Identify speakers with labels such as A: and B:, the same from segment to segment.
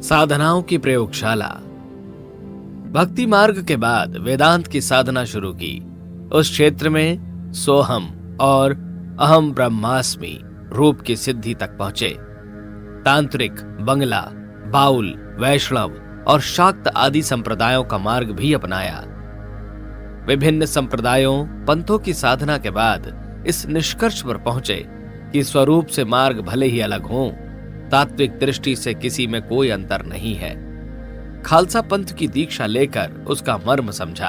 A: साधनाओं की प्रयोगशाला। भक्ति मार्ग के बाद वेदांत की साधना शुरू की। उस क्षेत्र में सोहम और अहम ब्रह्मास्मि रूप की सिद्धि तक पहुंचे। तांत्रिक, बंगला, बाउल, वैष्णव और शाक्त आदि संप्रदायों का मार्ग भी अपनाया। विभिन्न संप्रदायों, पंथों की साधना के बाद इस निष्कर्ष पर पहुंचे कि स्वरूप से मार्ग भले ही अलग हों, तात्विक दृष्टि से किसी में कोई अंतर नहीं है। खालसा पंथ की दीक्षा लेकर उसका मर्म समझा।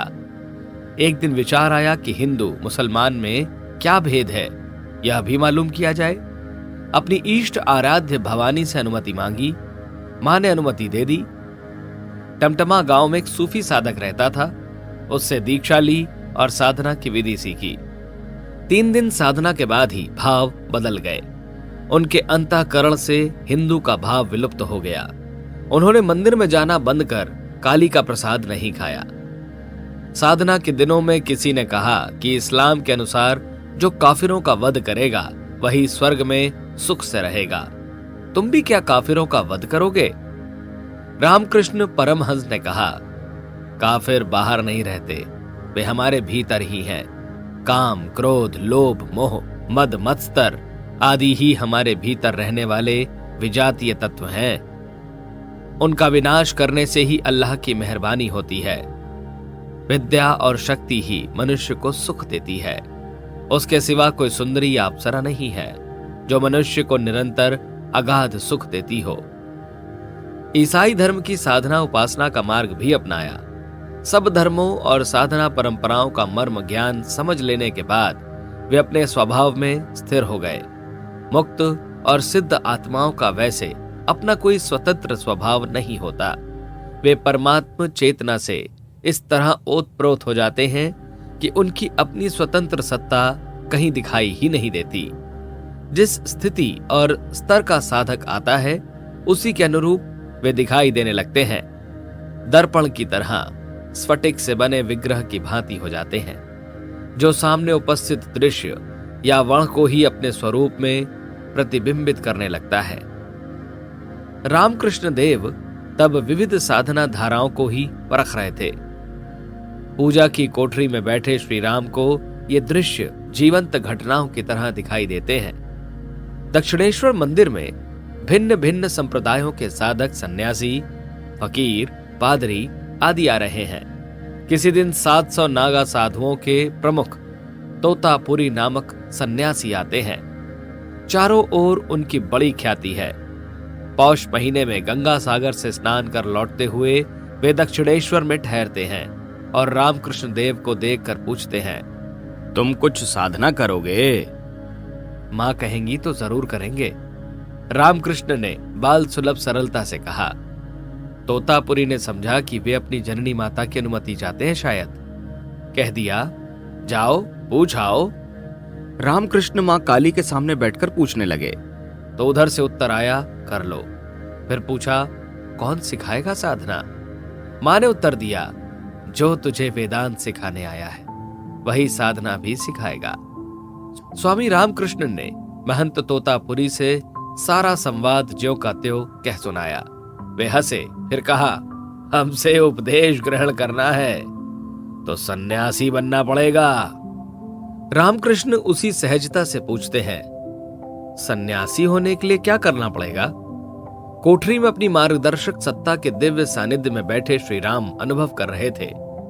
A: एक दिन विचार आया कि हिंदू मुसलमान में क्या भेद है, यह भी मालूम किया जाए। अपनी इष्ट आराध्य भवानी से अनुमति मांगी। मां ने अनुमति दे दी। टमटमा गांव में एक सूफी साधक रहता था। उससे दीक्षा ली और साधना की विधि सीखी। 3 दिन साधना के बाद ही भाव बदल गए। उनके अंतःकरण से हिंदू का भाव विलुप्त हो गया। उन्होंने मंदिर में जाना बंद कर काली का प्रसाद नहीं खाया। साधना के दिनों में किसी ने कहा कि इस्लाम के अनुसार जो काफिरों का वध करेगा वही स्वर्ग में सुख से रहेगा। तुम भी क्या काफिरों का वध करोगे? रामकृष्ण परमहंस ने कहा, काफिर बाहर नहीं रहते, वे हमारे भीतर ही हैं। काम, क्रोध, लोभ, मोह, मद, मत्सर आदि ही हमारे भीतर रहने वाले विजातीय तत्व हैं। उनका विनाश करने से ही अल्लाह की मेहरबानी होती है। विद्या और शक्ति ही मनुष्य को सुख देती है। उसके सिवा कोई सुंदरी या अप्सरा नहीं है जो मनुष्य को निरंतर अगाध सुख देती हो। ईसाई धर्म की साधना उपासना का मार्ग भी अपनाया। सब धर्मों और साधना परंपराओं का मर्म ज्ञान समझ लेने के बाद वे अपने स्वभाव में स्थिर हो गए। मुक्त और सिद्ध आत्माओं का वैसे अपना कोई स्वतंत्र स्वभाव नहीं होता। वे परमात्म चेतना से इस तरह ओतप्रोत हो जाते हैं कि उनकी अपनी स्वतंत्र सत्ता कहीं दिखाई ही नहीं देती। जिस स्थिति और स्तर का साधक आता है उसी के अनुरूप वे दिखाई देने लगते हैं। दर्पण की तरह स्फटिक से बने विग्रह की भांति हो जाते हैं, जो सामने उपस्थित दृश्य या वर्ण को ही अपने स्वरूप में प्रतिबिंबित करने लगता है। रामकृष्ण देव तब विविध साधना धाराओं को ही परख रहे थे। पूजा की कोठरी में बैठे श्री राम को ये दृश्य जीवंत घटनाओं की तरह दिखाई देते हैं। दक्षिणेश्वर मंदिर में भिन्न भिन्न संप्रदायों के साधक, सन्यासी, फकीर, पादरी आदि आ रहे हैं। किसी दिन 700 नागा साधुओं के प्रमुख तोतापुरी नामक सन्यासी आते हैं। चारों ओर उनकी बड़ी ख्याति है। पौष महीने में गंगा सागर से स्नान कर लौटते हुए वे दक्षिणेश्वर में ठहरते हैं और रामकृष्ण देव को देखकर पूछते हैं, तुम कुछ साधना करोगे? मां कहेंगी तो जरूर करेंगे। रामकृष्ण ने बाल सुलभ सरलता से कहा। तोतापुरी ने समझा कि वे अपनी जननी माता की अनुमति चाहते हैं शायद। कह दिया, जाओ पूछ आओ। रामकृष्ण मां काली के सामने बैठकर पूछने लगे तो उधर से उत्तर आया, कर लो। फिर पूछा, कौन सिखाएगा साधना? मां ने उत्तर दिया, जो तुझे वेदांत सिखाने आया है वही साधना भी सिखाएगा। स्वामी रामकृष्ण ने महंत तोतापुरी से सारा संवाद ज्यों का त्यों कह सुनाया। वे हंसे, फिर कहा, हमसे उपदेश ग्रहण करना है तो सन्यासी बनना पड़ेगा। रामकृष्ण उसी सहजता से पूछते हैं, सन्यासी होने के लिए क्या करना पड़ेगा? कोठरी में अपनी मार्गदर्शक सत्ता के दिव्य सानिध्य में बैठे श्री राम अनुभव कर रहे थे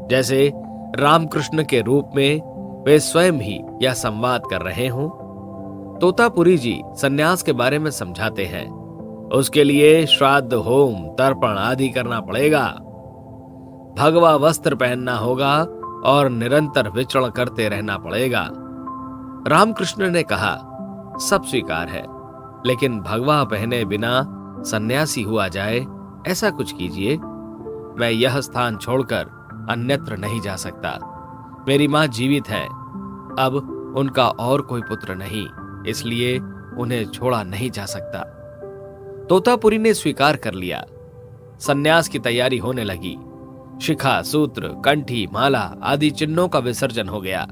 A: जैसे रामकृष्ण के रूप में वे स्वयं ही यह संवाद कर रहे हों। तोतापुरी जी सन्यास के बारे में समझाते हैं। उसके लिए श्राद्ध, होम, तर्पण आदि करना पड़ेगा। भगवा वस्त्र पहनना होगा और निरंतर विचरण करते रहना पड़ेगा। रामकृष्ण ने कहा, सब स्वीकार है, लेकिन भगवा पहने बिना सन्यासी हुआ जाए, ऐसा कुछ कीजिए। मैं यह स्थान छोड़कर अन्यत्र नहीं जा सकता। मेरी मां जीवित है, अब उनका और कोई पुत्र नहीं, इसलिए उन्हें छोड़ा नहीं जा सकता। तोतापुरी ने स्वीकार कर लिया। सन्यास की तैयारी होने लगी। शिखा, सूत्र, कंठी, माला आदि चिन्हों का विसर्जन हो गया।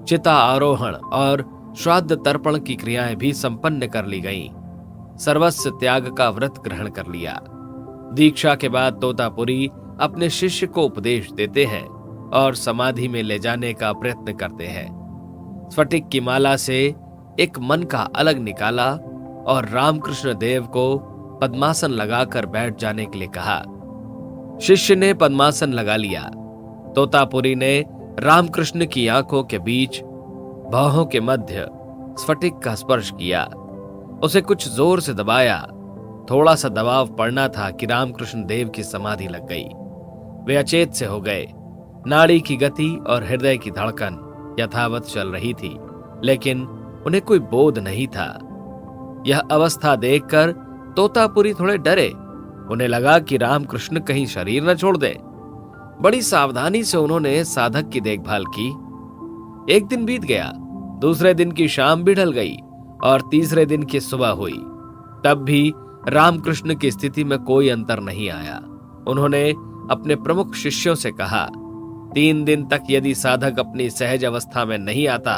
A: चिता आरोहण और श्राद्ध तर्पण की क्रियाएं भी संपन्न कर ली गईं। सर्वस्व त्याग का व्रत ग्रहण कर लिया। दीक्षा के बाद तोतापुरी अपने शिष्य को उपदेश देते हैं और समाधि में ले जाने का प्रयत्न करते हैं। स्फटिक की माला से एक मन का अलग निकाला और रामकृष्ण देव को पद्मासन लगाकर बैठ जाने के लिए कहा। शिष्य ने पद्मासन लगा लिया। तोतापुरी ने रामकृष्ण की आंखों के बीच बाहों के मध्य स्फटिक का स्पर्श किया। उसे कुछ जोर से दबाया। थोड़ा सा दबाव पड़ना था कि रामकृष्ण देव की समाधि लग गई। वे अचेत से हो गए। नाड़ी की गति और हृदय की धड़कन यथावत चल रही थी, लेकिन उन्हें कोई बोध नहीं था। यह अवस्था देखकर तोतापुरी थोड़े डरे। उन्हें लगा कि रामकृष्ण कहीं शरीर न छोड़ दे। बड़ी सावधानी से उन्होंने साधक की देखभाल की। एक दिन बीत गया, दूसरे दिन की शाम भी ढल गई और तीसरे दिन की सुबह हुई। तब भी रामकृष्ण की स्थिति में कोई अंतर नहीं आया। उन्होंने अपने प्रमुख शिष्यों से कहा, 3 दिन तक यदि साधक अपनी सहज अवस्था में नहीं आता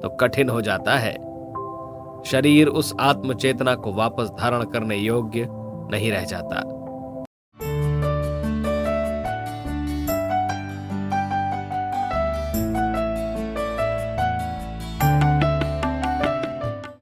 A: तो कठिन हो जाता है। शरीर उस आत्मचेतना को वापस धारण करने योग्य नहीं रह जाता।